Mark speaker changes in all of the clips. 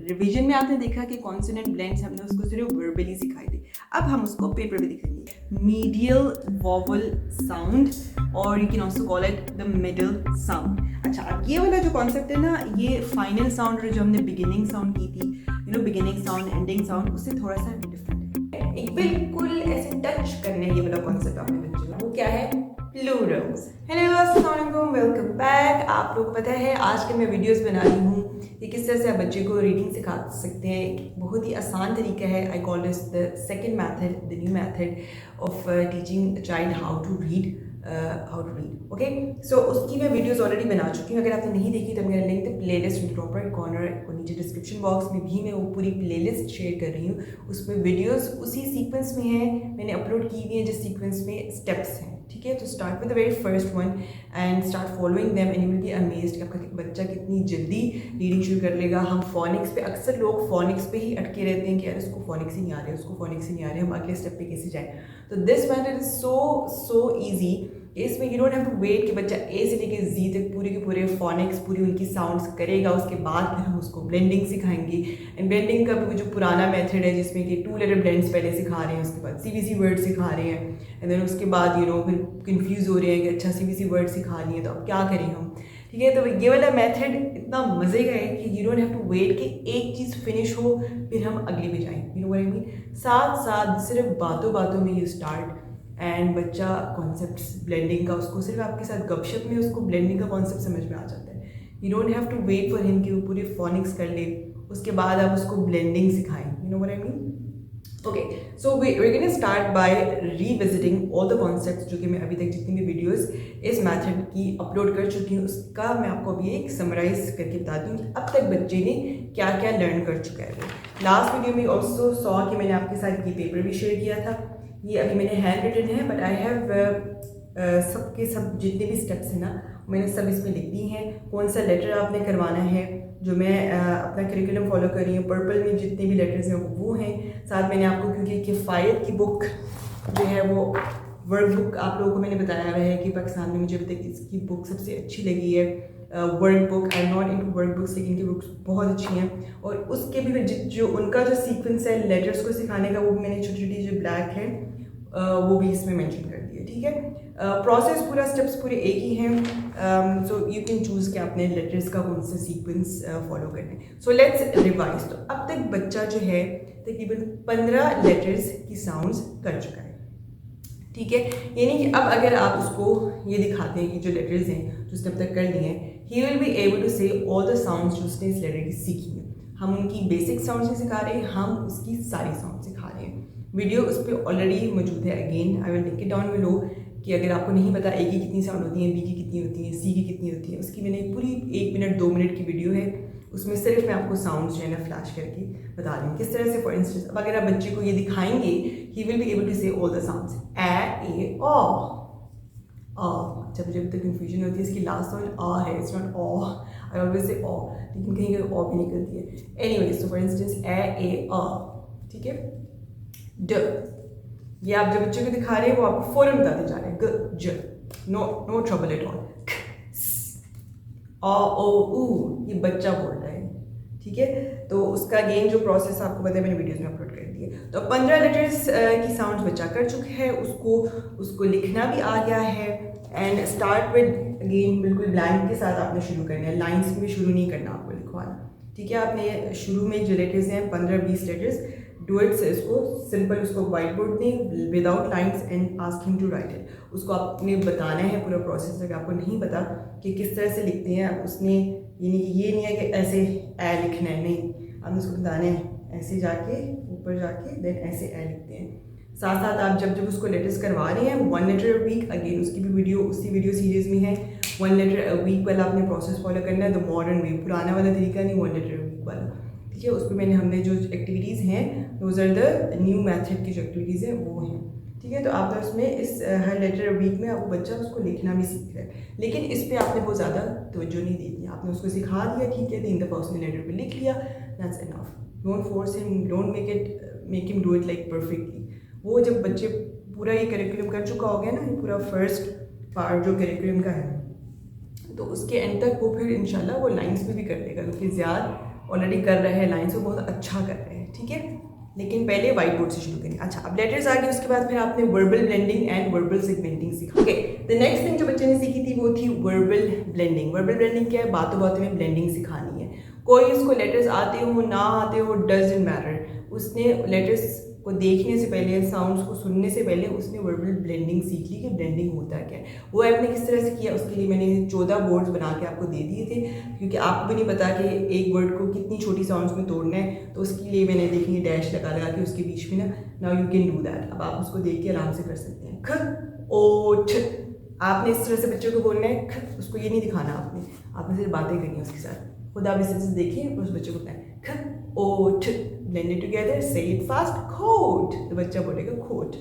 Speaker 1: Revision में आपने देखा कि कॉन्सोनेंट ब्लेंड्स हमने उसको सिर्फ वर्बली सिखाए थे, अब हम उसको पेपर पे दिखाएंगे। मीडियल वॉवल साउंड, और you can also call it the middle sound. अच्छा, अब ये वाला जो कॉन्सेप्ट है ना, ये फाइनल साउंड और जो हमने बिगिनिंग साउंड की थी, बिगिनिंग साउंड एंडिंग साउंड, उससे थोड़ा सा डिफरेंट है। एक बिल्कुल ऐसे टच करने ये वाला कॉन्सेप्ट आपने बच्चों का, वो क्या है? प्लूरल्स। हेलो अस्सलाम वालेकुम, वेलकम बैक। आप लोगों को पता है आज के मैं वीडियोस बना रही हूँ कि किस तरह से आप बच्चे को रीडिंग सिखा सकते हैं। एक बहुत ही आसान तरीका है। I call this the second method, the new method of teaching child how to read. Okay, so उसकी मैं वीडियोस ऑलरेडी बना चुकी हूँ। अगर आपने नहीं देखी तो मेरा link the playlist in top right corner और नीचे डिस्क्रिप्शन बॉक्स में भी मैं वो पूरी प्लेलिस्ट शेयर कर रही हूँ। उसमें वीडियोस उसी सीक्वेंस में है, मैंने अपलोड की हुई है जिस सीक्वेंस में स्टेप्स हैं। ठीक है, तो start with the very first one and start following them and you will be amazed कि आपका बच्चा कितनी जल्दी रीडिंग शुरू कर लेगा। हम फोनिक्स पे, अक्सर लोग फोनिक्स पे ही अटके रहते हैं कि यार उसको फोनिक्स ही नहीं आ रहे, उसको फोनिक्स ही नहीं आ रहे, हम अगले स्टेप पे कैसे जाएं। तो this method is so easy. इसमें you don't have to wait कि बच्चा ए से लेकर जी तक पूरे के पूरे फोनिक्स, पूरी उनकी साउंड्स करेगा। उसके बाद फिर हम उसको ब्लेंडिंग सिखाएंगे। एंड ब्लेंडिंग का भी जो पुराना मेथड है जिसमें कि 2 लेटर ब्लेंड्स पहले सिखा रहे हैं, उसके बाद सीबीसी वर्ड सिखा रहे हैं, एंड देन उसके बाद फिर कंफ्यूज हो रहे हैं कि अच्छा सीबीसी वर्ड सिखा रही है तो अब क्या करें हम। ठीक है, तो ये वाला मेथड इतना मज़े का है कि you don't have to wait कि एक चीज़ फिनिश हो फिर हम अगले पे जाएँ। You know what I mean. साथ साथ सिर्फ बातों बातों में यू स्टार्ट एंड बच्चा कॉन्सेप्ट ब्लेंडिंग का, उसको सिर्फ आपके साथ गपशप में उसको ब्लेंडिंग का कॉन्सेप्ट समझ में आ जाता है। You don't have to wait for him कि वो पूरी फोनिक्स कर ले, उसके बाद आप उसको ब्लेंडिंग सिखाएं। You know what I mean. Okay, so we gonna start by revisiting all the concepts जो कि मैं अभी तक जितनी भी वीडियोस इस मेथड की अपलोड कर चुकी हूँ उसका मैं आपको अभी एक समराइज करके बताती हूँ कि अब तक बच्चे ने क्या क्या लर्न कर चुका है। लास्ट वीडियो में ऑल्सो सॉ कि मैंने आपके साथ ये पेपर भी शेयर किया था। ये अभी मैंने हैंड रिटन है, बट आई हैव सबके सब जितने भी स्टेप्स हैं ना मैंने सब इसमें लिख दी हैं। कौन सा लेटर आपने करवाना है, जो मैं अपना करिकुलम फॉलो कर रही हूँ, पर्पल में जितने भी लेटर्स हैं वो हैं। साथ मैंने आपको, क्योंकि किफ़ायत की बुक जो है वो वर्ड बुक आप लोगों को मैंने बताया हुआ है कि पाकिस्तान में मुझे अभी तक इसकी बुक सबसे अच्छी लगी है, word book. I am not into word books, लेकिन इनकी बुक्स बहुत अच्छी हैं। और उसके भी जो उनका जो सीक्वेंस है लेटर्स को सिखाने का, वो भी मैंने छोटी छोटी जो ब्लैक है वो भी इसमें मेंशन कर दिया। ठीक है, प्रोसेस पूरा, स्टेप्स पूरे एक ही हैं। सो यू कैन चूज़ कि आपने लेटर्स का कौन सा सीक्वेंस फॉलो करना है। So let's revise. तो अब तक बच्चा जो है तकरीबन 15 लेटर्स की साउंड्स कर चुका है। ठीक है, यानी कि अब अगर आप उसको ये दिखाते हैं कि जो लेटर्स हैं जो उसने अब तक कर लिए हैं, he will be able to say all the sounds जो उसने इस लेटर की सीखी है। हम उनकी बेसिक साउंड से सिखा रहे हैं, हम उसकी सारी साउंड सिखा रहे हैं। वीडियो उस पर ऑलरेडी मौजूद है, again I will link it down below, कि अगर आपको नहीं पता ए की कितनी साउंड होती है, बी की कितनी होती है, सी की कितनी होती है, उसकी मैंने पूरी 1 मिनट 2 मिनट की वीडियो है। उसमें सिर्फ मैं आपको साउंड्स जो है ना फ्लैश करके बता रही हूँ किस तरह से। फॉर इंस्टेंस, अब अगर आप बच्चे को ये दिखाएंगे, he will be able to say all the sounds ए ओ। अच्छा, मुझे अभी तक कन्फ्यूजन होती है, इसकी लास्ट साउंड आ है, it's not O. I always say O, लेकिन कहीं कहीं ओ भी निकलती है। Anyways, so for instance A आ, ठीक है। ड, ये आप जब बच्चे को दिखा रहे हैं वो आपको फौरन बताते जा रहे हैं। ग ज, नो ट्रबल एट ऑल। ओ ऊ, ये बच्चा बोल रहा है। ठीक है, तो उसका अगेन जो प्रोसेस आपको पता है, मैंने वीडियोस में अपलोड कर दी है। तो 15 लेटर्स की साउंड्स बच्चा कर चुका है, उसको लिखना भी आ गया है। एंड स्टार्ट विद, अगेन बिल्कुल ब्लैंक के साथ आपने शुरू करना है, लाइन्स में शुरू नहीं करना आपको लिखवाना। ठीक है, आपने शुरू में जो लेटर्स हैं 15-20 लेटर्स, डू इट से इसको सिंपल, उसको वाइट बोर्ड में without lines and ask him to write it. उसको आपने बताना है पूरा प्रोसेस। अगर आपको नहीं पता कि किस तरह से लिखते हैं, उसने ये नहीं है कि ऐसे ए लिखना है, नहीं, आपने उसको बताना है ऐसे जाके ऊपर जाके देन ऐसे ए लिखते हैं। साथ साथ आप जब उसको लेटर्स करवा रहे हैं 1 लेटर अ वीक, अगेन उसकी भी वीडियो उसी वीडियो सीरीज़ में है। 1 लेटर अ वीक वाला आपने प्रोसेस फॉलो करना है, द मॉडर्न वे, पुराना वाला तरीका नहीं, 1 लेटर अ वीक वाला। ठीक है, उस पर हमने जो एक्टिविटीज़ हैं those are the new method की जो एक्टिविटीज़ हैं वो हैं। ठीक है, तो आपने उसमें इस हर लेटर वीक में आपको बच्चा उसको लिखना भी सीख रहा है, लेकिन इस पर आपने बहुत ज़्यादा तवज्जो नहीं दी थी। आपने उसको सिखा दिया, ठीक है, 3 दफ़ा उसने लेटर पे लिख लिया, that's enough. Don't force him, don't make him do it like perfectly. वो जब बच्चे पूरा ये करिकुलम कर चुका हो गया ना, ये पूरा फर्स्ट पार्ट जो करिकुलम का है, तो उसके एंड तक वो फिर इंशाल्लाह वो लाइन्स में भी कर लेगा, क्योंकि ज़्यादा ऑलरेडी कर रहे हैं, लाइन्स को बहुत अच्छा कर रहे हैं, ठीक है। लेकिन पहले व्हाइट बोर्ड से शुरू करें। अच्छा, अब लेटर्स आ गए, उसके बाद फिर आपने verbal blending and verbal segmenting सीखा। ओके, द नेक्स्ट थिंग जो बच्चे ने सीखी थी वो थी वर्बल ब्लेंडिंग। वर्बल ब्लेंडिंग क्या है? बातों बातों में ब्लेंडिंग सिखानी है। कोई उसको लेटर्स आते हो ना आते हो, डजंट मैटर, उसने लेटर्स को देखने से पहले, साउंड्स को सुनने से पहले उसने वर्बल ब्लेंडिंग सीख ली कि ब्लेंडिंग होता क्या है। वो आपने किस तरह से किया, उसके लिए मैंने 14 बोर्ड्स बना के आपको दे दिए थे, क्योंकि आपको भी नहीं पता कि एक वर्ड को कितनी छोटी साउंड्स में तोड़ना है, तो उसके लिए मैंने देखेंगे डैश लगा लगा के उसके बीच में ना, now you can do that. अब आप उसको देख के आराम से कर सकते हैं। ख ओ ठ, आपने इस तरह से बच्चों को बोलना है ख, उसको ये नहीं दिखाना, आपने सिर्फ बातें करनी है उसके साथ। खुद आप इस देखिए और उस बच्चे को बताएं ख ओ ठ, blend it together, say it fast, coat, तो बच्चा बोलेगा कोट।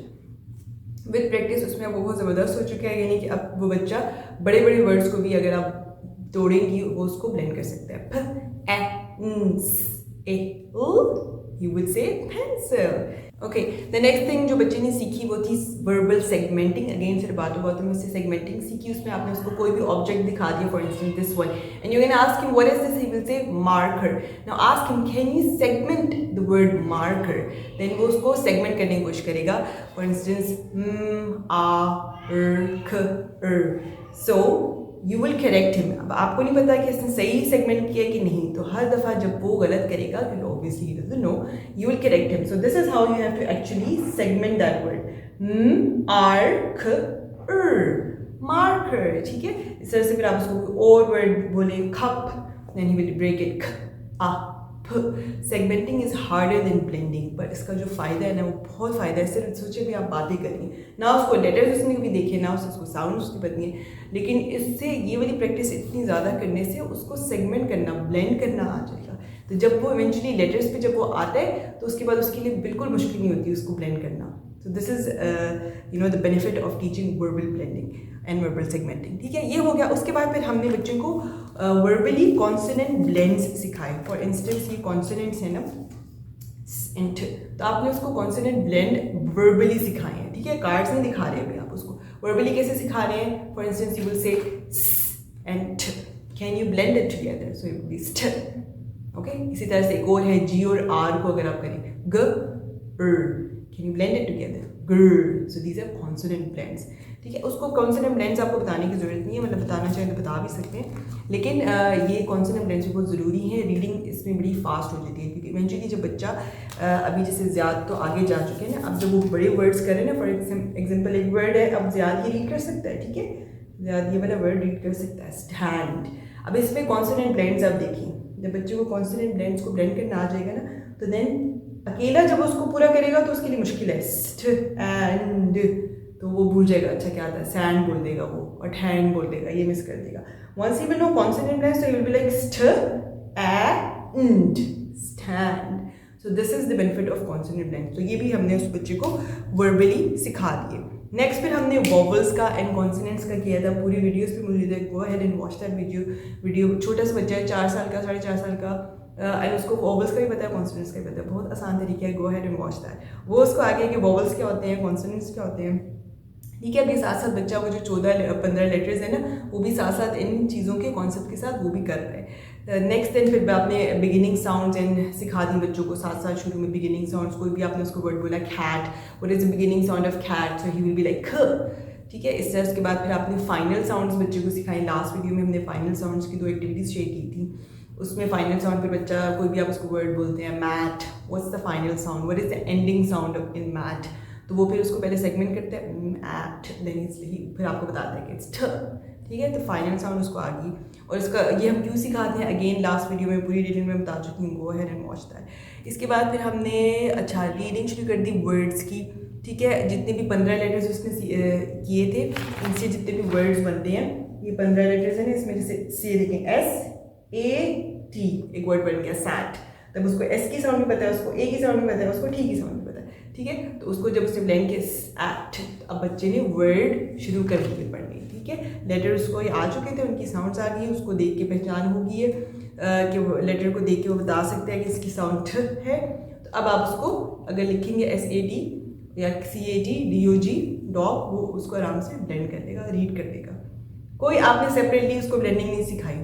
Speaker 1: विद प्रैक्टिस उसमें वो बहुत ज़बरदस्त हो चुका है, यानी कि अब वो बच्चा बड़े बड़े वर्ड्स को भी अगर आप तोड़ेंगी वो उसको ब्लेंड कर सकता है। फ A A you would say pencil. Okay, the next thing जो बच्चे ने सीखी वो थी वर्बल सेगमेंटिंग। अगेन फिर बातों बातों में से सेगमेंटिंग सीखी, उसमें आपने उसको कोई भी ऑब्जेक्ट दिखा दिया, for instance this one, and you can ask him what is this, he will say marker. Now ask him can you segment the word marker, then वो उसको सेगमेंट करने की कोशिश करेगा, फॉर इंस्टेंस आ क। So you will correct him. अब आपको नहीं पता कि इसने सही सेगमेंट किया कि नहीं, तो हर दफ़ा जब वो गलत करेगा, फिर obviously he doesn't know, you will correct him. So this is how you have to actually segment that word, आर ख मार्कर, ठीक है। इस तरह से फिर आप उसको और वर्ड बोले खप, then he will break it ख आ फ। Segmenting is harder than blending, पर इसका जो फ़ायदा है ना वो बहुत फ़ायदा है। सिर्फ सोचे भी आप बातें करिए ना, उसको लेटर्स उसने कभी देखे ना, उसको साउंड उसकी पता है, लेकिन इससे ये वाली प्रैक्टिस इतनी ज़्यादा करने से उसको सेगमेंट करना, ब्लेंड करना आ जाएगा। तो जब वो इवेंचुअली लेटर्स पे जब वो आता है तो उसके बाद उसके लिए बिल्कुल मुश्किल नहीं होती उसको ब्लेंड करना। So this is you know the benefit of teaching verbal blending and verbal segmenting, ठीक है। ये हो गया। उसके बाद फिर हमने बच्चों को वर्बली कॉन्सोनेंट ब्लेंड्स सिखाए। फॉर इंस्टेंस ये कॉन्सोनेंट्स है ना, इंट, तो आपने उसको कॉन्सोनेंट ब्लेंड वर्बली सिखाए हैं, ठीक है। कार्ड्स नहीं दिखा रहे अभी, आप उसको वर्बली कैसे सिखा रहे हैं। For instance you will say and ठ, can you blend it together, so it will be स्ट, ओके। इसी तरह से एक और है जी और आर को अगर आप करें ग can you blend it together गर, so these are consonant blends, ठीक है। उसको कॉन्सोनेंट ब्लेंड्स आपको बताने की ज़रूरत नहीं है, मतलब बताना चाहें तो बता भी सकते हैं, लेकिन ये कॉन्सोनेंट ब्लेंड्स भी बहुत ज़रूरी है। रीडिंग इसमें बड़ी फास्ट हो जाती है, क्योंकि इवेंचुअली जब बच्चा अभी जैसे ज़्यादा तो आगे जा चुके हैं ना, अब जब वो बड़े वर्ड्स करें ना, फॉर एग्जाम्पल एक वर्ड है, अब ज़्यादा ही रीड कर सकता है, ठीक है, ज़्यादा ये वाला वर्ड रीड कर सकता है, स्टैंड। अब इसमें कॉन्सोनेंट ब्लेंड्स आप देखिए, जब बच्चे को कॉन्सोनेंट ब्लेंड्स को ब्लेंड करना आ जाएगा ना, तो देन अकेला जब उसको पूरा करेगा तो उसके लिए मुश्किल है। स्ट एंड, तो वो भूल जाएगा अच्छा क्या आता है, सैंड बोल देगा वो, और हैंड बोल देगा, ये मिस कर देगा। Once he will know consonant blends, so he will be like स्ट and stand. So this is the benefit of consonant blends. तो ये भी हमने उस बच्चे को वर्बली सिखा दिए। नेक्स्ट फिर हमने वॉवल्स का एंड कॉन्सोनेंट्स का किया था, पूरी वीडियोस पे मौजूद है, go ahead and watch that video. छोटा सा बच्चा है, 4 साल का, 4.5 साल का, एंड उसको वॉवल्स का भी पता है, कॉन्सोनेंट्स का भी पता है, बहुत आसान तरीका है, go ahead and watch that. वो उसको आगे कि वॉवल्स क्या होते हैं, कॉन्सोनेंट्स क्या होते हैं, ठीक है। अभी साथ साथ बच्चा वो जो 14-15 लेटर्स है ना, वो भी साथ साथ इन चीज़ों के कॉन्सेप्ट के साथ वो भी कर रहे हैं। नेक्स्ट दिन फिर आपने बिगिनिंग साउंड्स एंड सिखा दी बच्चों को, साथ साथ शुरू में बिगिनिंग साउंड्स, कोई भी आपने उसको वर्ड बोला cat, what is the beginning sound of cat, so he will be like ख, ठीक है। इस तरह उसके बाद फिर आपने फाइनल साउंड्स बच्चों को सिखाई। लास्ट वीडियो में हमने फाइनल साउंड्स की 2 एक्टिविटीज़ शेयर की थी, उसमें फाइनल साउंड पे बच्चा कोई भी आप उसको वर्ड बोलते हैं, mat, what's the final sound, what is the ending sound in mat, तो वो फिर उसको पहले सेगमेंट करते हैं एट, देन इसलिए फिर आपको बताता है कि इट्स ठ, ठीक है। तो फाइनल साउंड उसको आ गई, और इसका ये हम क्यों सिखाते हैं, अगेन लास्ट वीडियो में पूरी डिटेल में बता चुकी हूँ, go ahead and watch that. इसके बाद फिर हमने अच्छा रीडिंग शुरू कर दी वर्ड्स की, ठीक है। जितने भी 15 लेटर्स उसने किए थे, इनसे जितने भी वर्ड्स बनते हैं, ये 15 लेटर्स हैं ना, इसमें जैसे सी देखें, SAT एक वर्ड बन गया, सैट। तब उसको एस की साउंड भी पता है, उसको ए की साउंड भी पता है, उसको टी की साउंड भी पता है, ठीक है। तो उसको जब उसने ब्लैंक किया एट, अब बच्चे ने वर्ड शुरू कर दिए पढ़ने, ठीक है। लेटर उसको ये आ चुके थे, उनकी साउंड्स आ गई, उसको देख के पहचान हो गई है कि लेटर को देख के वो बता सकते हैं कि इसकी साउंड ठ है। तो अब आप उसको अगर लिखेंगे SAT या CAT DOG डॉग, वो उसको आराम से ब्लेंड कर देगा, रीड कर देगा। कोई आपने सेपरेटली उसको ब्लेंडिंग नहीं सिखाई,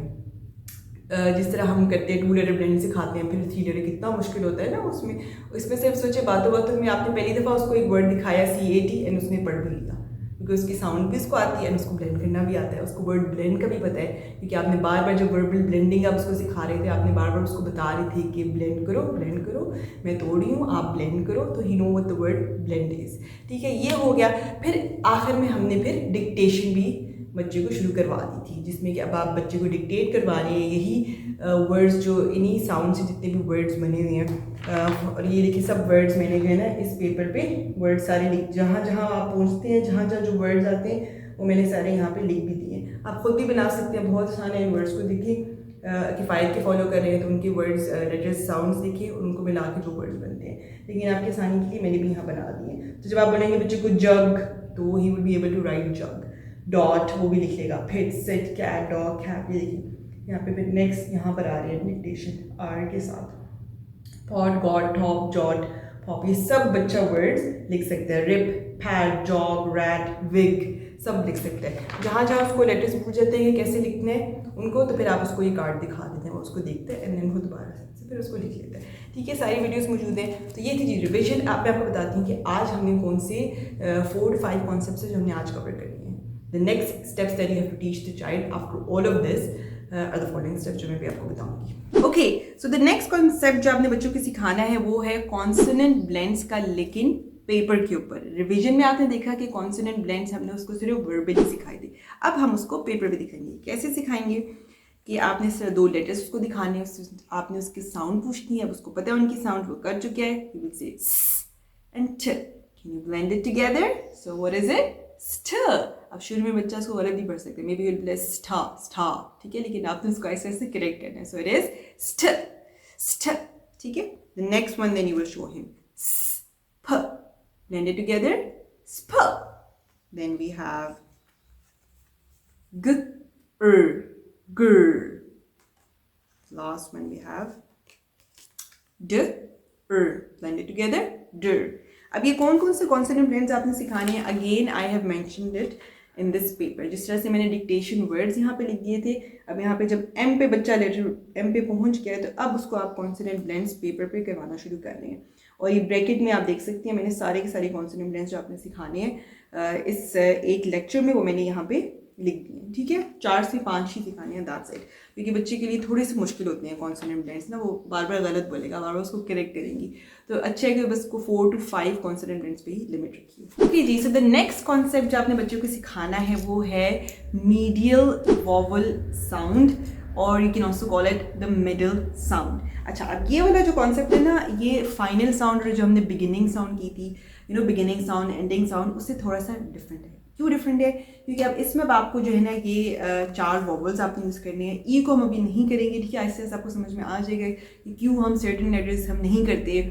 Speaker 1: जिस तरह हम करते हैं 2 लेटर ब्लेंड सिखाते हैं, फिर 3 लेटर, कितना मुश्किल होता है ना उसमें। इसमें सिर्फ सोचे बातों बातों में आपने पहली दफ़ा उसको एक वर्ड दिखाया CAT एंड उसने पढ़ भी लिया, क्योंकि उसकी साउंड भी उसको आती है एंड उसको ब्लेंड करना भी आता है, उसको वर्ड ब्लेंड का भी पता है, क्योंकि आपने बार बार जब वर्बल ब्लेंडिंग आप उसको सिखा रहे थे, आपने बार बार उसको बता रहे थे कि ब्लेंड करो, मैं तोड़ रही हूँ, आप ब्लेंड करो, तो he know what the word blend is. ठीक है, ये हो गया। फिर आखिर में हमने फिर डिक्टेशन भी बच्चे को शुरू करवा दी थी, जिसमें कि अब आप बच्चे को डिक्टेट करवा रहे हैं यही वर्ड्स जो इन्हीं साउंड से जितने भी वर्ड्स बने हुए हैं। और ये देखिए सब वर्ड्स मैंने जो है ना इस पेपर पे वर्ड सारे लिख, जहाँ जहाँ आप पहुँचते हैं, जहाँ जहाँ जो वर्ड्स आते हैं वो मैंने सारे यहाँ पे लिख भी दिए। आप खुद भी बना सकते हैं, बहुत आसान है इन वर्ड्स को देखिए। किफ़ायत के फॉलो कर रहे हैं तो उनके वर्ड्स लेटर्स साउंड्स देखिए, उनको मिला के जो वर्ड्स बनते हैं। लेकिन आपके आसानी के लिए मैंने भी यहाँ बना दिए। तो जब आप बोलेंगे बच्चे को जग, तो he will be able to write jug. Dot वो भी लिख लेगा, फिर सिट, कैट, डॉग, कैट, ये देखिए यहाँ पे। फिर नेक्स्ट यहाँ पर आ रही है डिक्टेशन आर के साथ, pot, god, top, jot, pop, ये सब बच्चा वर्ड्स लिख सकते हैं। Rip, pad, jog, rat, wig, सब लिख सकते हैं। जहाँ जहाँ उसको लेटर्स पूछ जाते हैं कैसे लिखने हैं उनको, तो फिर आप उसको ये कार्ड दिखा देते हैं, वो उसको देखते हैं एंड देन वो दोबारा से फिर उसको लिख लेते हैं। ठीक है, सारी वीडियोस मौजूद हैं। तो ये थी जी रिविजन। मैं आपको बताती हूँ कि आज हमने कौन से 4 to 5 कॉन्सेप्ट है जो हमने आज कवर करनी है। The next steps that you have to teach the child after all of this are the following steps जो मैं भी आपको बताऊंगी। Okay, so the next concept जो आपने बच्चों को सिखाना है वो है consonant blends का, लेकिन पेपर के ऊपर। रिवीजन में आपने देखा कि consonant blends हमने उसको सिर्फ वर्बली सिखाई थी, अब हम उसको पेपर पे दिखाएंगे। कैसे सिखाएंगे कि आपने सिर्फ 2 लेटर्स उसको दिखाने हैं, आपने उसके साउंड पूछनी है, अब उसको पता है उनकी साउंड, वो कर चुका है। You will say s and t. Can you blend it together? So what is it? Stir. अब शुरू में बच्चा उसको गलत नहीं पढ़ सकते, may be will play star, ठीक है, लेकिन आपने उसको ऐसे ऐसे करेक्ट करना है। सो इट इज स्ट, ठीक है। The next one then you will show him स्प, ब्लेंड इट टुगेदर, स्प। देन वी हैव ग, gur. Last one we have d, blend it together, dir. अब ये कौन कौन से कॉन्सोनेंट ब्लेंड्स आपने सिखाने हैं, again I have mentioned it in this paper. जिस तरह से मैंने डिक्टेशन वर्ड्स यहाँ पे लिख दिए थे, अब यहाँ पे जब एम पे बच्चा लेटर एम पे पहुँच गया है, तो अब उसको आप कॉन्सोनेंट ब्लेंड्स पेपर पे करवाना शुरू कर रहे हैं। और ये ब्रैकेट में आप देख सकते हैं मैंने सारे के सारे कॉन्सोनेंट ब्लेंड्स जो आपने सिखाने हैं इस एक लेक्चर में, वो मैंने यहाँ पे लिख दिए। ठीक है, 4 से 5 ही सिखाने हैं, दैट्स इट। क्योंकि बच्चे के लिए थोड़े से मुश्किल होते हैं कॉन्सोनेंट ब्लेंड्स ना, वो बार बार गलत बोलेगा, बार बार उसको करेक्ट करेंगी, तो अच्छा है कि बस को 4 to 5 कॉन्सोनेंट ब्लेंड्स पे ही लिमिट रखिए। Okay ji, so the next concept जो आपने बच्चों को सिखाना है वो है मीडियल वॉवल साउंड, और you can also call it the middle sound. अच्छा, अब ये वाला जो कॉन्सेप्ट है ना, ये फाइनल साउंड जो हमने बिगिनिंग साउंड की थी, you know beginning sound, ending sound, उससे थोड़ा सा डिफरेंट है। क्यों डिफरेंट है? क्योंकि अब इसमें अब आपको जो है ना ये 4 वॉवल्स आपने यूज़ करने हैं। ई को हम अभी नहीं करेंगे, ठीक है, ऐसे ऐसे आपको समझ में आ जाएगा कि क्यों हम सर्टेन लेटर्स हम नहीं करते।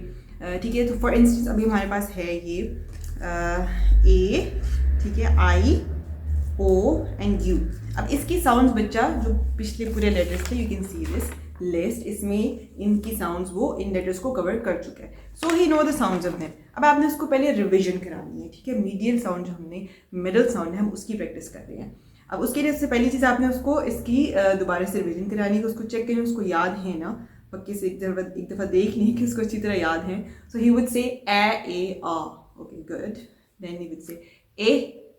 Speaker 1: ठीक है, तो फॉर इंस्टेंस अभी हमारे पास है ये ए, ठीक है, आई, ओ एंड यू। अब इसकी साउंड्स बच्चा जो पिछले पूरे लेटर्स थे, you can see this list, इसमें इनकी साउंड्स वो इन लेटर्स को कवर कर चुका है। So he know the sounds of them. अब आपने उसको पहले रिविजन करानी है, ठीक है। मीडियल साउंड जो हमने, मिडल साउंड है, हम उसकी प्रैक्टिस कर रहे हैं। अब उसके लिए सबसे पहली चीज़ आपने उसको इसकी दोबारा से रिविजन करानी है, उसको चेक करें उसको याद है ना, पक्के से एक दफ़ा देख लें कि उसको अच्छी तरह याद है। सो ही वुड से ए आ, okay good. Then he would say ए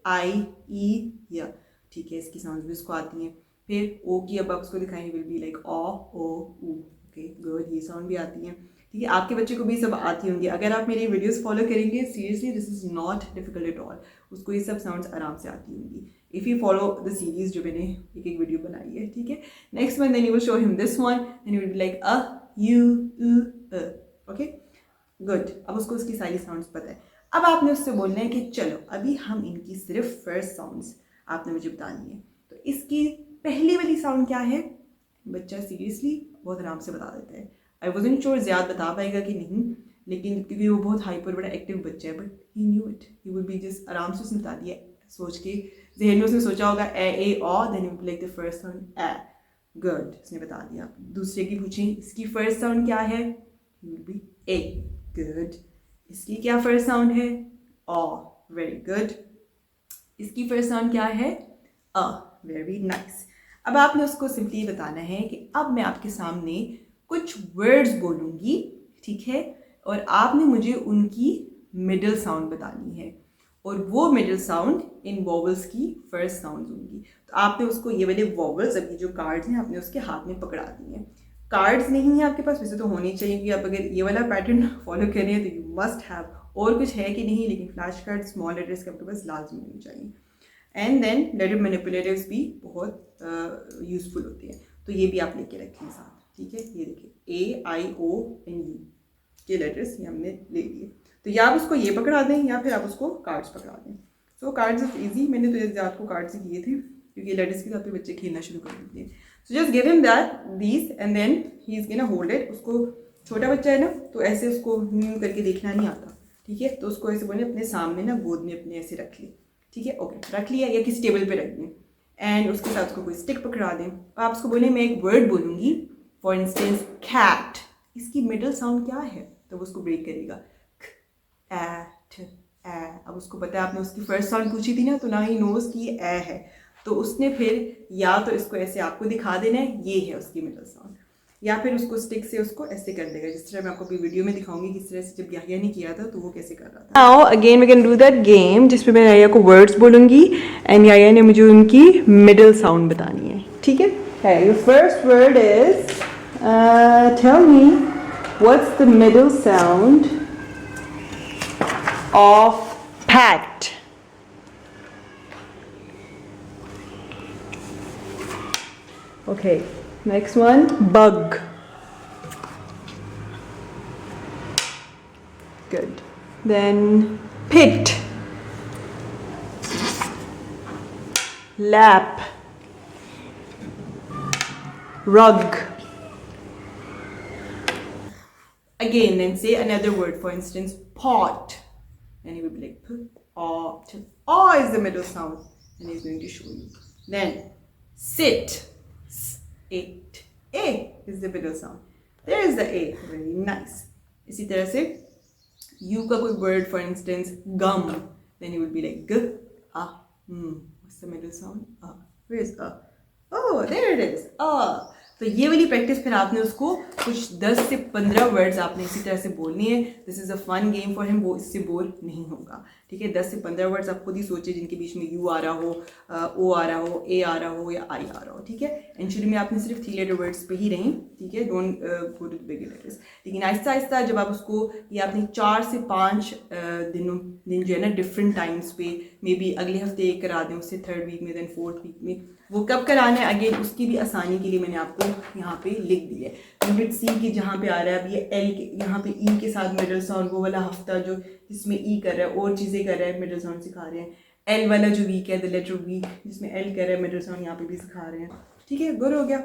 Speaker 1: आई ई या, ठीक है, इसकी साउंड्स भी उसको आती हैं। फिर ओ की अब आप उसको दिखाएंगे, विल बी लाइक ओ ऊ, ओके गुड, ये साउंड भी आती हैं। ठीक है, आपके बच्चे को भी सब आती होंगी। अगर आप मेरी वीडियोस फॉलो करेंगे, seriously this is not difficult at all, उसको ये सब साउंड्स आराम से आती होंगी if you follow the series जो मैंने एक एक वीडियो बनाई है। ठीक है, next one then you will show him this one and you will be like अ यू उ, ओके गुड। अब उसको उसकी सारी साउंड्स पता है। अब आपने उससे बोलना है कि चलो अभी हम इनकी सिर्फ फर्स्ट साउंड्स आपने मुझे बतानी है। तो इसकी पहली वाली साउंड क्या है? बच्चा सीरियसली बहुत आराम से बता देता है। आई वॉजंट श्योर ज़्यादा बता पाएगा कि नहीं, लेकिन क्योंकि वो बहुत हाइपर बड़ा एक्टिव बच्चा है, but he knew it, he would be just आराम से उसने बता दिया सोच के, जहन में उसने सोचा होगा ए और then you will like the first sound ए, गुड, उसने बता दिया। दूसरे की पूछें इसकी फर्स्ट साउंड क्या है, ही विल बी ए, गुड। इसकी क्या फर्स्ट साउंड है? ओ, वेरी गुड। इसकी फर्स्ट साउंड क्या है? अ, वेरी नाइस। अब आपने उसको सिंपली बताना है कि अब मैं आपके सामने कुछ वर्ड्स बोलूँगी, ठीक है, और आपने मुझे उनकी मिडिल साउंड बतानी है, और वो मिडिल साउंड इन वॉवल्स की फर्स्ट साउंड होंगी। तो आपने उसको ये वाले वॉवल्स, अभी जो कार्ड्स हैं, आपने उसके हाथ में पकड़ा दिए हैं। कार्ड्स नहीं है आपके पास, वैसे तो होने चाहिए कि आप अगर ये वाला पैटर्न फॉलो कर रहे हैं तो यू मस्ट हैव, और कुछ है कि नहीं, लेकिन फ्लैश कार्ड स्मॉल लेटर्स के आपके पास लाजमी होनी चाहिए। एंड देन लेटर मैनिपुलेटर्स भी बहुत यूजफुल होते हैं, तो ये भी आप लेके रखें साथ, ठीक है। ये देखिए AIONU के लेटर्स ये हमने ले लिए। तो या आप उसको ये पकड़ा दें या फिर आप उसको कार्ड्स पकड़ा दें। सो कार्ड्स इज ईजी, मैंने तो ये आपको कार्ड्स ही किए थे क्योंकि लेटर्स के साथ पे बच्चे खेलना शुरू कर देते हैं। So just give him that these and then he is gonna hold it. उसको, छोटा बच्चा है ना, तो ऐसे उसको करके देखना नहीं आता, ठीक है। तो उसको ऐसे बोले अपने सामने ना, गोद में अपने ऐसे रख ले, ठीक है, ओके, रख लिया, या किसी टेबल पे रख दें, एंड उसके साथ उसको कोई स्टिक पकड़ा दें। आप उसको बोले मैं एक वर्ड बोलूँगी, फॉर इंस्टेंस कैट, इसकी मिडल साउंड क्या है, तो वो उसको ब्रेक करेगा, एट ए। अब उसको पता है, आपने उसकी फर्स्ट साउंड पूछी थी ना, तो ना ही नोज की ए है, तो उसने फिर या तो इसको ऐसे आपको दिखा देना है, ये है उसकी मिडल साउंड, या फिर उसको स्टिक से उसको ऐसे कर देगा, जिस तरह मैं आपको अभी वीडियो में दिखाऊंगी किस तरह से जब याहिया ने किया था तो वो कैसे कर रहा था। Now again we can do that game जिसमें मैं याहिया को वर्ड्स बोलूंगी एंड याहिया ने मुझे उनकी मिडल साउंड बतानी है, ठीक है। Your first word is, tell me what's the middle sound of packed. Okay, next one, bug. Good. Then pit, lap, rug. Again, then say another word, for instance, pot. And he will be like pot. O is the middle sound, and he's going to show you. Then sit, it. A is the middle sound. There is the A. Very nice. इसी तरह से U का कोई word, for instance, gum. Then he will be like g, a. What's the middle sound? A. Where is a? Oh, there it is. A. तो ये वाली practice फिर आपने उसको कुछ 10 से 15 वर्ड्स आपने इसी तरह से बोलनी है। This is a fun game for him, वो इससे बोर नहीं होगा, ठीक है। 10 से 15 वर्ड्स आप खुद ही सोचिए जिनके बीच में यू आ रहा हो, ओ आ रहा हो, ए आ रहा हो या आई आ रहा हो, ठीक है। एंड शुरू में आपने सिर्फ 3 लेटर वर्ड्स पे ही रहें, ठीक है, don't go to the big letters. लेकिन आहिस्ता आहिस्ता जब आप उसको, ये आपने 4 से 5 दिन जो है ना, डिफरेंट टाइम्स पे, मे बी अगले हफ्ते एक करा दें, उससे 3rd वीक में, देन 4th वीक में, वो कब कराना है अगेन उसकी भी आसानी के लिए मैंने आपको यहाँ पे लिख दी है। यूनिट सी की जहाँ पे आ रहा है, अब ये एल के यहाँ पे ई के साथ मिडल साउंड, वो वाला हफ्ता जो जिसमें ई कर रहा है और चीज़ें कर रहा है, मिडल साउंड सिखा रहे हैं। एल वाला जो वीक है, द लेटर वीक, जिसमें एल कर रहा है, मिडल साउंड यहाँ पे भी सिखा रहे हैं, ठीक है। गुड हो गया।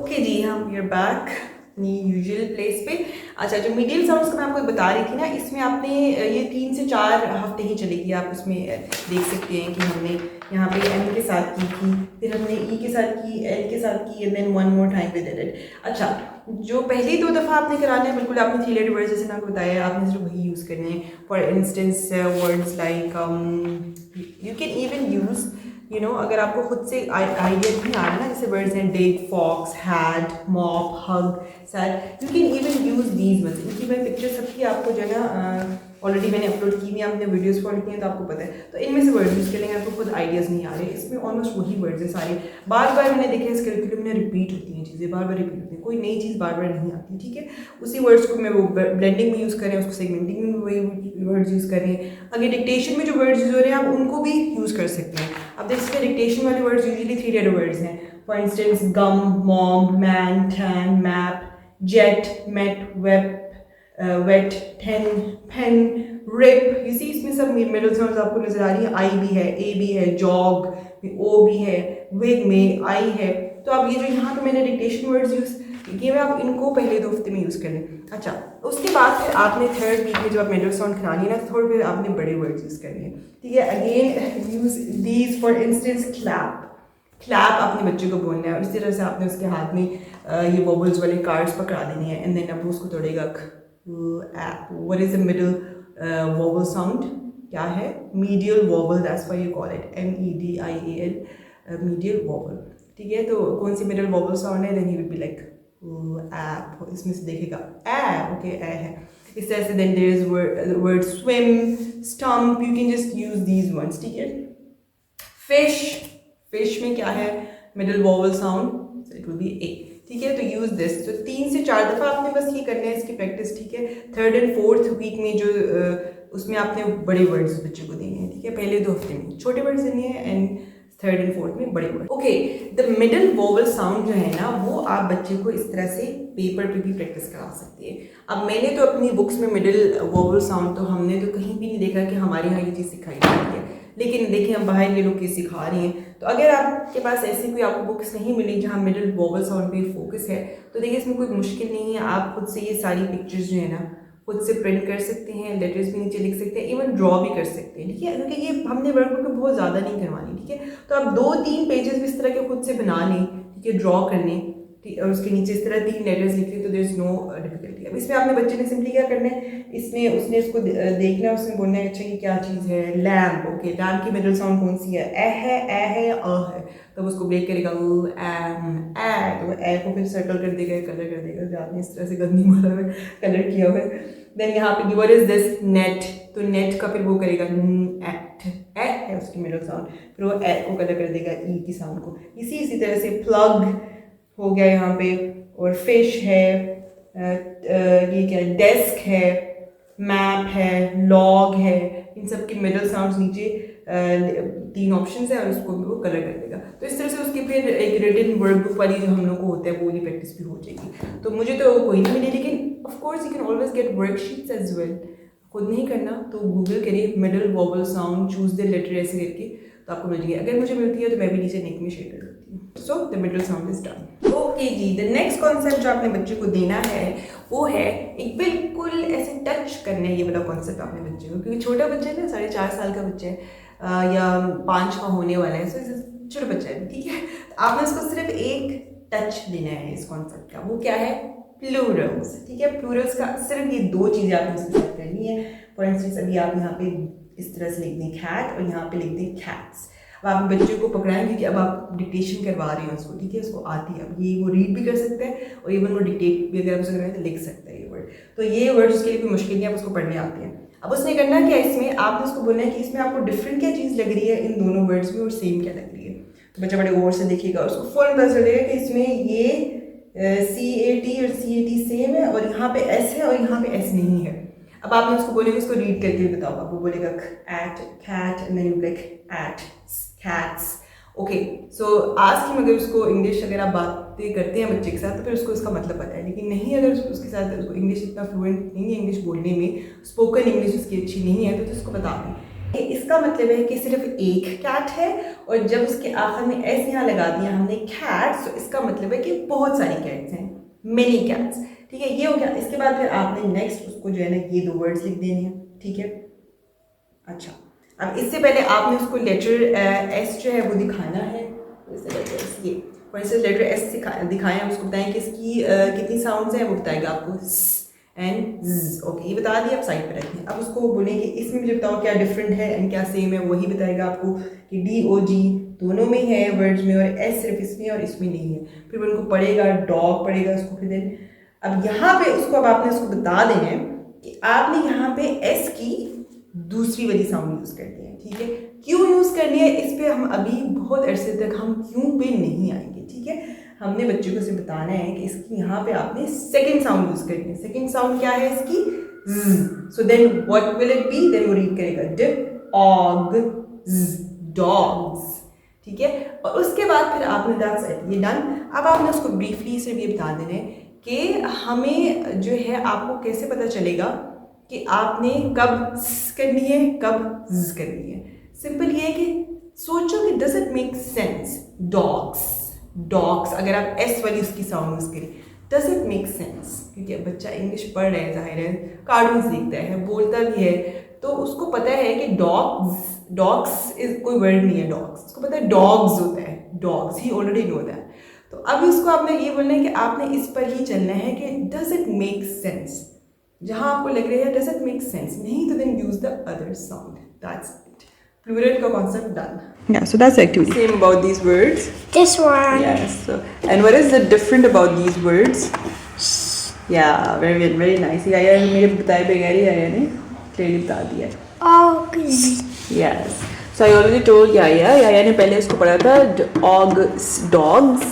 Speaker 1: ओके जी, हम वी आर बैक अपनी यूजुअल प्लेस पे। अच्छा, जो मिडिल साउंड्स को मैं आपको बता रही थी ना, इसमें आपने ये 3 से 4 हफ्ते ही चलेगी। आप उसमें देख सकते हैं कि हमने यहाँ पे एम के साथ की थी, फिर हमने ई के साथ की, एल के साथ की, and then one more time we did it. अच्छा, जो पहली 2 दफ़ा आपने कराना है, बिल्कुल आपने 3 लेटर वर्ड्स जैसे मैं आपको बताया, आपने सिर्फ वही यूज़ करने हैं। For instance words like you can even use, you know, अगर आपको खुद से आइडिया नहीं आ रहा ना, जैसे वर्ड्स हैं dig, fox, had, mop, hug, sad, you can even use these words. इनकी मैं पिक्चर सबकी आपको जो है ना ऑलरेडी मैंने अपलोड की हुई, आपने वीडियोस फॉलो किए हैं तो आपको पता है। तो इनमें से वर्ड्स यूज़ करेंगे, आपको खुद आइडियाज़ नहीं आ रहे, इसमें ऑलमोस्ट वही वर्ड्स हैं सारे। बार बार मैंने देखा इस करिकुलम में रिपीट होती हैं चीज़ें, बार बार रिपीट होती हैं, कोई नई चीज़ बार बार नहीं आती, ठीक है। उसी वर्ड्स को मैं वो ब्लेंडिंग में यूज़ करें, उसको सेगमेंटिंग में वही वर्ड्स यूज़ करें। अगर डिक्टेशन में जो वर्ड्स यूज़ हो रहे हैं आप उनको भी यूज़ कर सकते हैं। अब देख सकते हैं डिक्टेशन वाले वर्ड्स यूजुअली 3 लेटर वर्ड्स हैं। For instance gum, mom, man, tan, map, jet, met, web, wet, ten, pen, rip. You see, इसमें सब मिडल साउंड्स आपको नजर आ रही है। आई भी है, ए भी है, जॉग, ओ भी है, विग में आई है। तो अब ये जो यहाँ पे मैंने डिक्टेशन वर्ड्स यूज़ किए हुए, आप इनको पहले 2 हफ्ते में यूज़ कर लें। अच्छा, उसके बाद फिर आपने 3rd वीक में जब आप मिडल साउंड करानी है ना, तो थोड़ी फिर आपने बड़े वर्ड्स यूज़ करने हैं, ठीक है। Again use these, for instance clap. Clap अपने बच्चे को बोलना है और इस तरह से आपने उसके हाथ में ये वॉबल्स वाले कार्ड्स पकड़ा देने हैं, एंड देन अब उसको तोड़ेगा। What is the middle vowel sound? क्या है? Medial vowel, that's why you call it MEDIAL, medial vowel. ठीक है, तो कौन सी मिडल वॉवल साउंड है, then he will be like app, इसमें से देखेगा ए, ओके ए है इस तरह से. Then there is word swim, stump, you can just use these ones. ठीक है, फिश, फिश में क्या है middle vowel sound, it will be a. ठीक है, तो यूज दिस. तो 3 से 4 दफ़ा आपने बस ये करना है इसकी प्रैक्टिस. ठीक है, 3rd and 4th वीक में जो उसमें आपने बड़े वर्ड्स बच्चे को देने हैं. ठीक है, पहले 2 हफ्ते में छोटे वर्ड्स देने हैं एंड 3rd and 4th में बड़े word. Okay, the middle vowel sound जो है ना वो आप बच्चे को इस तरह से पेपर पे भी प्रैक्टिस करा सकते हैं. अब मैंने तो अपनी बुक्स में मिडल वॉवल साउंड तो हमने तो कहीं भी नहीं देखा कि हमारे यहाँ ये चीज़ सिखाई जाती है, लेकिन देखिए हम बाहर ये लोग के सिखा रहे हैं. तो अगर आपके पास ऐसी कोई आपको बुक्स नहीं मिली जहाँ मिडल वॉवल साउंड पे फोकस है, तो देखिए इसमें कोई मुश्किल नहीं है. आप खुद से ये सारी पिक्चर्स जो है ना खुद से प्रिंट कर सकते हैं, लेटर्स भी नीचे लिख सकते हैं, इवन ड्रॉ भी कर सकते हैं. ठीक है, क्योंकि ये हमने वर्कबुक में बहुत ज़्यादा नहीं करवानी. ठीक है, तो आप 2-3 पेजेस भी इस तरह के खुद से बना लें. ठीक है, ड्रॉ कर लें. ठीक, और उसके नीचे इस तरह 3 लेटर्स लिख लें तो देयर इज़ नो डिफिकल्टी. अब इसमें आपने बच्चे ने सिंपली क्या करना है, इसमें उसने इसको देखना है, उसने बोलना है अच्छा ये क्या चीज़ है, लैम्प. ओके, लैम्प की मिडल साउंड कौन सी है, ए है, ए है, अ है. तब उसको ब्रेक करेगा एम ए, तो ए को फिर सर्कल कर देगा, कलर कर देगा जो आपने इस तरह से गंदी मारा हुआ कलर किया हुआ है. देन यहाँ पे व्हाट इज दिस, नेट. तो नेट का फिर वो करेगा एट, ए है उसकी मिडल साउंड, फिर वो ए को कलर कर देगा ई की साउंड को. इसी तरह से प्लग हो गया यहाँ पे, और फिश है, ये क्या है, डेस्क है, मैप है, लॉग है. इन सब की मिडल साउंड्स नीचे 3 ऑप्शंस है और उसको भी वो कलर कर देगा. तो इस तरह से उसकी फिर एक रिटन वर्कबुक वाली जो हम लोग को होता है वो वाली प्रैक्टिस भी हो जाएगी. तो मुझे तो कोई नहीं मिली, लेकिन of course you can always get worksheets as well. खुद नहीं करना तो गूगल करिए middle vowel sound, choose the letter ऐसे करके, तो आपको मिल जाएगी. अगर मुझे मिलती है तो मैं भी नीचे लिंक में शेयर कर देती हूँ. So the middle sound is done. Okay ji, the next concept जो आपने बच्चे को देना है वो है एक बिल्कुल ऐसे टच करना है. ये वाला कॉन्सेप्ट आपने बच्चे को, क्योंकि छोटा बच्चा है ना, 4.5 साल का बच्चा है या 5 का होने वाला है, सो छोटा बच्चा है. ठीक है, आपने उसको सिर्फ एक टच देना है इस कॉन्सेप्ट का. वो क्या है, प्लूरल्स. ठीक है, प्लूरल्स का सिर्फ ये 2 चीज़ें आपने उसके साथ करनी है. फॉर इंस्टेंस अभी आप यहाँ पे इस तरह से लिख दें कैट और यहाँ पे लिख दें कैट्स. अब आप बच्चे को पकड़ाएं क्योंकि अब आप डिक्टेशन करवा रहे हैं उसको. ठीक है, उसको आती है, अब ये वो रीड भी कर सकता है और इवन वो डिक्टेट भी अगर आप उसे तो लिख सकता है ये वर्ड. तो ये वर्ड उसके लिए कोई मुश्किल नहीं है, आप उसको पढ़ने आते हैं. अब उसने करना क्या, इसमें आपने उसको बोलना है कि इसमें आपको डिफरेंट क्या चीज़ लग रही है इन दोनों वर्ड्स में और सेम क्या लग रही है. तो बच्चा बड़े गौर से देखिएगा, उसको फ़ौरन पता चलेगा कि इसमें ये CAT और CAT सेम है और यहाँ पे S है और यहाँ पे S नहीं है. अब आपने उसको बोलेगा उसको रीड करके बताओ. आप वो बोलेगा at cat and then you like at cats. Okay, so आज की अगर उसको इंग्लिश अगर आप बातें करते हैं बच्चे के साथ तो फिर उसको इसका मतलब पता है. लेकिन नहीं, अगर उसके साथ उसको इंग्लिश इतना फ्लुएंट नहीं है, इंग्लिश बोलने में स्पोकन इंग्लिश उसकी अच्छी नहीं है, तो उसको बता दें इसका मतलब है कि सिर्फ एक कैट है और जब उसके आखिर में एस यहाँ लगा दिया हमने कैट्स, तो इसका मतलब है कि बहुत सारी कैट्स हैं, मेनी कैट्स. ठीक है, ये हो गया. इसके बाद फिर आपने नेक्स्ट उसको जो है ना ये 2 वर्ड्स लिख देने हैं. ठीक है, अच्छा, अब इससे पहले आपने उसको लेटर एस जो है वो दिखाना है. ये फॉर इंस्टेंस लेटर एस दिखाएं, उसको बताएं कि इसकी कितनी साउंड्स हैं, वो बताएगा आपको एंड ज़. ओके, ये बता दिया, आप साइड पर रखें. अब उसको बोलें कि इसमें मुझे बताओ क्या डिफरेंट है एंड क्या सेम है. वही बताएगा आपको कि DOG दोनों में है वर्ड्स में और S सिर्फ इसमें और इसमें नहीं है. फिर वो उनको पढ़ेगा, डॉग पढ़ेगा उसको. फिर देन अब यहाँ पे उसको अब आपने उसको बता देना है कि आपने यहाँ पे S की दूसरी वाली साउंड यूज़ करनी है. ठीक है, क्यों यूज़ करनी है इस पर हम अभी बहुत अरसे तक हम क्यों पे नहीं आएंगे. ठीक है, हमने बच्चे को सिर्फ बताना है कि इसकी यहाँ पे आपने सेकंड साउंड यूज़ करनी है. सेकंड साउंड क्या है इसकी, so then what will it be, then वो रीड करेगा डॉग, डॉग्स. ठीक है, और उसके बाद फिर आपने दैट्स इट, ये डन. अब आपने उसको ब्रीफली सिर्फ ये बता देना है कि हमें जो है आपको कैसे पता चलेगा कि आपने कब करनी है कब करनी है. सिंपल ये है कि सोचो कि does it make sense, dogs, dogs अगर आप एस वाली उसकी साउंड यूज़ करें, डज इट मेक सेंस. क्योंकि बच्चा इंग्लिश पढ़ रहा है, जाहिर है कार्टून्स देखता है, बोलता भी है, तो उसको पता है कि डॉग्स, डॉग्स इज कोई वर्ड नहीं है डॉग्स, उसको पता है डॉग्स होता है, dogs, he already know that. तो अब उसको आपने ये बोलना है कि आपने इस पर ही चलना है कि डज इट मेक सेंस. जहाँ आपको लग रहा है डज इट मेक सेंस, नहीं तो then use the other sound, that's it. Plural का concept done.
Speaker 2: Yeah, so that's the activity.
Speaker 1: Same about these words.
Speaker 3: This one.
Speaker 1: Yes. So, and what is the different about these words? Yeah, very good, very nice. याया मेरे बताए बगैर ही याया ने clearly बता दिया.
Speaker 3: Dogs.
Speaker 1: Yes. So I already told याया ने पहले इसको पढ़ा था dogs.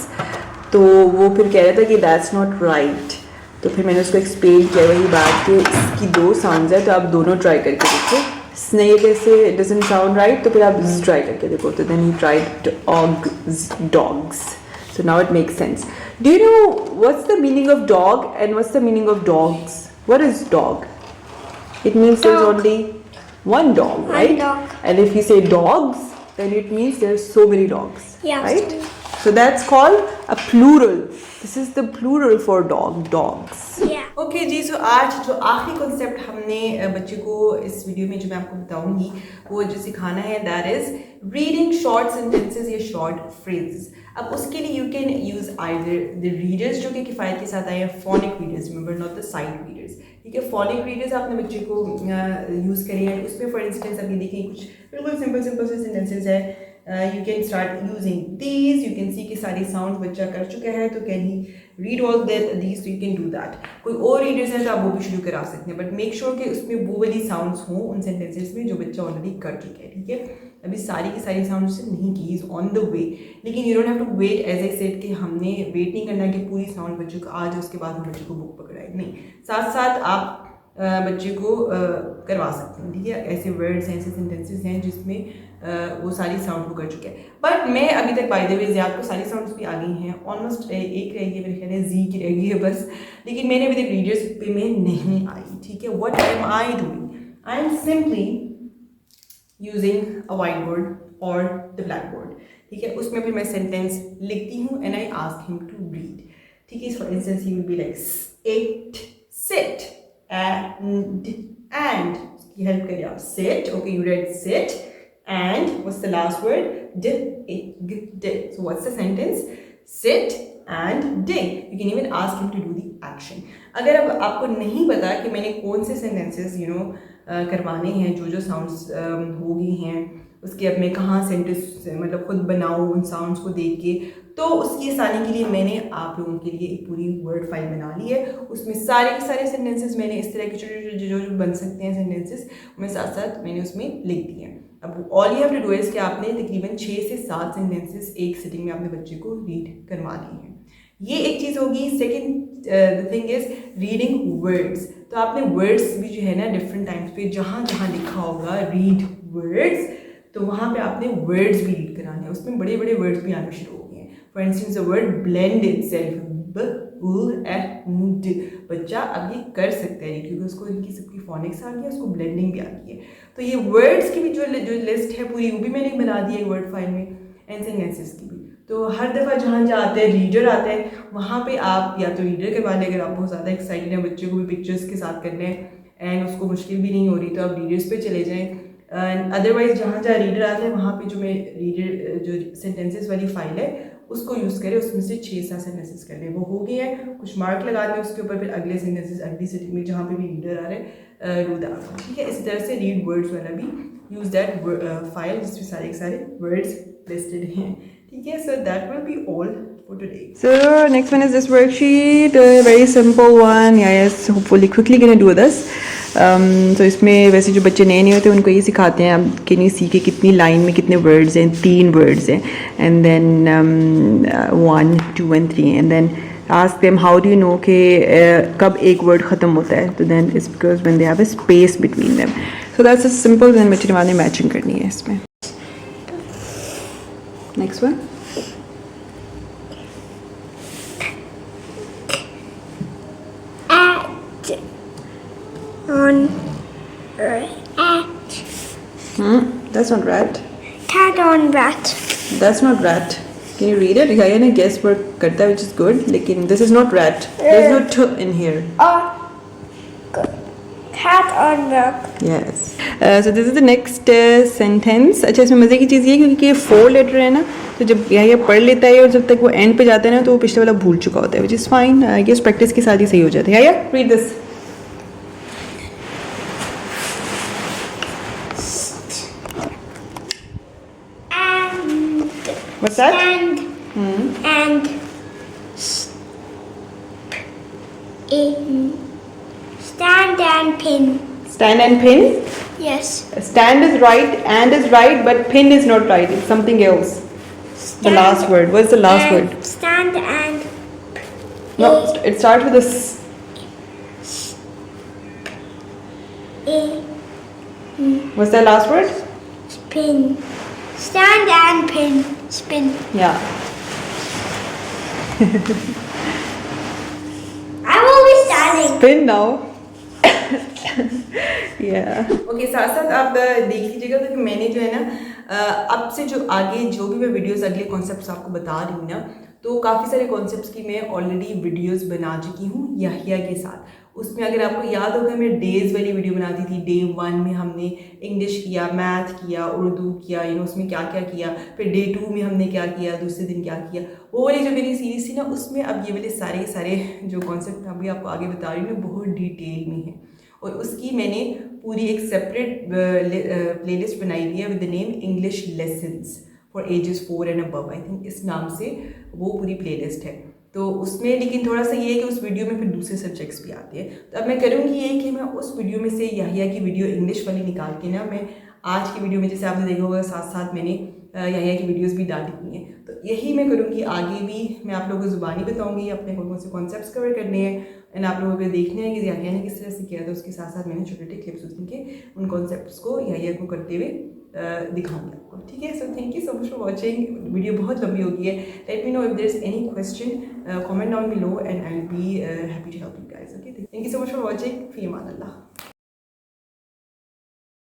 Speaker 1: तो वो फिर कह रहा था कि that's not right. तो फिर मैंने उसको एक्सप्लेन किया वही बात कि इसकी 2 साउंड्स है तो आप दोनों ट्राई करके देखो. स्नेक ऐसे it doesn't sound right तो फिर आप ट्राई करके देखो. तो then he tried dogs. So now it makes sense. Do you know what's the meaning of dog and what's the meaning of dogs? What is dog? It means there's
Speaker 3: Dog.
Speaker 1: only one dog,
Speaker 3: One
Speaker 1: right?
Speaker 3: dog.
Speaker 1: And if you say dogs, then it means there's so many dogs,
Speaker 3: Yes.
Speaker 1: right? So that's called a plural. This is the plural for dog, dogs.
Speaker 3: Yeah.
Speaker 1: Okay ji, so आज जो आखिरी concept हमने बच्चे को इस video में जो मैं आपको बताऊंगी वो जो सिखाना है that is reading short sentences या शॉर्ट फ्रेजेस. अब उसके लिए you can use either the readers जो कि किफ़ायत के साथ आए हैं, phonic readers, remember not the site readers. ठीक है, फोनिक रीडर्स आपने बच्चे को यूज़ करें हैं. उसमें फॉर इंस्टेंस अभी देखिए कुछ बिल्कुल सिंपल सिंपल से सेंटेंसेज है. You can start using these. You can see कि सारी साउंड बच्चा कर चुका है तो can he read all these, तो यू कैन डू दैट. कोई और रीडर्स हैं तो आप वो भी शुरू करा सकते हैं, बट मेक श्योर कि उसमें वो वाली साउंड्स हों उन सेंटेंसेस में जो बच्चा ऑलरेडी कर चुका है. ठीक है, अभी सारी की सारी साउंड उससे नहीं की, इज ऑन द वे. लेकिन you don't have to wait, as I said कि हमने वेट नहीं करना कि पूरी साउंड बच्चों को आ जाए उसके बाद हम बच्चे को बुक पकड़ाए. नहीं, साथ साथ आप बच्चे को करवा सकते हैं. ठीक है, ऐसे वर्ड्स हैं, ऐसे सेंटेंसेस हैं जिसमें वो सारी साउंड को कर चुके हैं. बट मैं अभी तक बाय द वे ज़्यादा को सारी साउंड्स भी आ गई हैं. ऑलमोस्ट एक रह गई, मेरे ख्याल है जी की रह गई है बस. लेकिन मैंने अभी तक रीडर्स पे में नहीं आई. ठीक है, what am I doing? I am simply using a white board और द ब्लैक बोर्ड. ठीक है, उसमें फिर मैं सेंटेंस लिखती हूँ and I ask him to read. ठीक है, for instance he will be like it, sit and की हेल्प करिए आप. sit, okay, you read sit, and what's the last word? Dig. So what's the sentence? Sit and dig. You can even ask him to do the action. अगर अब आपको नहीं पता कि मैंने कौन से सेंटेंसेस करवाने हैं, जो साउंड्स हो गई हैं उसके, अब मैं कहाँ सेंटेंस मतलब खुद बनाऊँ उन साउंड्स को देख के, तो उसकी आसानी के लिए मैंने आप लोगों के लिए एक पूरी वर्ड फाइल बना ली है. उसमें सारे के सारे सेंटेंसेस मैंने इस तरह के छोटे जो बन सकते हैं सेंटेंसेस, उनमें साथ साथ मैंने उसमें लिख दिए हैं. अब all you have to do is कि आपने तकरीबन 6 से 7 सेंटेंसेस एक सिटिंग में अपने बच्चे को रीड करवाने हैं. ये एक चीज़ होगी. Second the thing is reading words. तो आपने वर्ड्स भी जो है ना डिफरेंट टाइम्स पे जहाँ जहाँ लिखा होगा रीड वर्ड्स, तो वहाँ पे आपने वर्ड्स भी रीड कराने हैं. उसमें बड़े बड़े वर्ड्स भी आने शुरू हो गए हैं. For instance the word blend itself, बच्चा अब ये कर सकता है क्योंकि उसको इनकी सबकी फोनिक्स आ गई है, उसको ब्लेंडिंग भी आ गई है. तो ये वर्ड्स की भी जो लिस्ट है पूरी वो भी मैंने बना दी है वर्ड फाइल में, एंड सेंटेंसेस की भी. तो हर दफ़ा जहाँ जहाँ आते हैं रीडर आते हैं वहाँ पे आप या तो रीडर करवा लें, अगर आप बहुत ज़्यादा एक्साइटेड हैं बच्चे को भी पिक्चर्स के साथ करना है एंड उसको मुश्किल भी नहीं हो रही तो आप रीडर्स पे चले जाएँ. अदरवाइज जहाँ जहाँ रीडर आते हैं वहाँ पे जो मैं रीडर जो सेंटेंसेस वाली फाइल है उसको यूज़ करें, उसमें से 6-7 सेंटेंसेस कर लें. वो हो गए हैं, कुछ मार्क लगा दें उसके ऊपर, फिर अगले सेंटेंसेस अगली सिटिंग में जहाँ पे भी रीडर आ रहे हैं डू दैट. ठीक है, इसी तरह से रीड वर्ड्स वाला भी यूज़ दैट फाइल जिसमें सारे के सारे वर्ड्स लिस्टेड हैं. ठीक है, so that will be all for today. So next one is this worksheet, a very simple one. Yes, hopefully quickly gonna do this. So इसमें वैसे जो बच्चे नए नहीं होते उनको ये सिखाते हैं आप कि नहीं सीखे कितनी लाइन में कितने वर्ड्स हैं. 3 वर्ड्स हैं and then 1, 2 and 3 and then ask them how do you know कि कब एक वर्ड ख़त्म होता है. तो then it's because when they have a space between them. So that's a simple. then बच्चे ने वाले मैचिंग करनी है इसमें. Next one.
Speaker 3: On rat.
Speaker 1: That's not rat.
Speaker 3: Cat on rat.
Speaker 1: That's not rat. Can you read it? Gaya ne guess word karta which is good. लेकिन this is not rat. There's no t in here.
Speaker 3: Cat on rock.
Speaker 1: Yes. So this is the next sentence. अच्छा, इसमें मज़े की चीज़ ये क्योंकि ये 4 letter है ना, तो जब ये पढ़ लेता है और जब तक वो एंड पे जाता है ना तो वो पिछले वाला भूल चुका होता है, which is fine. I guess practice के साथ ही सही हो जाता है. Yeah, read this. What's that?
Speaker 3: Stand and stand and pin.
Speaker 1: Stand and pin.
Speaker 3: Yes.
Speaker 1: Stand is right, and is right, but pin is not right. It's something else. The last word. What's the last word?
Speaker 3: Stand and
Speaker 1: No, it starts with a S. What's the last word?
Speaker 3: Spin. Stand and pin. Spin.
Speaker 1: Yeah.
Speaker 3: I'm always standing.
Speaker 1: Spin now. Okay साथ साथ आप देख लीजिएगा तो कि मैंने जो है ना अब से जो आगे जो भी मैं वीडियोस अगले कॉन्सेप्ट्स आपको बता रही हूँ ना, तो काफ़ी सारे कॉन्सेप्ट्स की मैं ऑलरेडी वीडियोस बना चुकी हूँ याहिया के साथ। उसमें अगर आपको याद होगा मैं डेज़ वाली वीडियो बनाती थी। डे 1 में हमने इंग्लिश किया, मैथ किया, उर्दू किया, उसमें क्या क्या किया। फिर डे 2 में हमने क्या किया, दूसरे दिन क्या किया। वो वाली जो मेरी सीरीज़ थी ना, उसमें अब ये वाले सारे जो कॉन्सेप्ट अभी आपको आगे बता रही हूँ बहुत डिटेल में है। और उसकी मैंने पूरी एक सेपरेट प्लेलिस्ट बनाई हुई है with the name English lessons for ages 4 and above. I think इस नाम से वो पूरी प्लेलिस्ट है। तो उसमें लेकिन थोड़ा सा ये है कि उस वीडियो में फिर दूसरे सब्जेक्ट्स भी आते हैं। तो अब मैं करूँगी ये कि मैं उस वीडियो में से याहिया की वीडियो इंग्लिश वाली निकाल के ना, मैं आज की वीडियो में जैसे आपने देखा होगा साथ साथ मैंने याहिया की वीडियोस भी डाली हुई हैं। तो यही मैं करूँगी आगे भी। मैं आप लोगों को ज़ुबानी बताऊँगी अपने कौन कौन से कॉन्सेप्ट्स कवर करने हैं एंड आप लोगों को देखना है कि याहिया ने किस तरह से किया था। उसके साथ साथ मैंने छोटे छोटे क्लिप्स उसके उन कॉन्सेप्ट्स को याहिया को करते हुए दिखाऊंगी आपको। ठीक है, so thank you so much for watching. Video बहुत लंबी हो गई है। Let me know if there is any question, comment down below and I will be happy to help you guys. Okay, thank you so much for watching. फी अमान अल्लाह।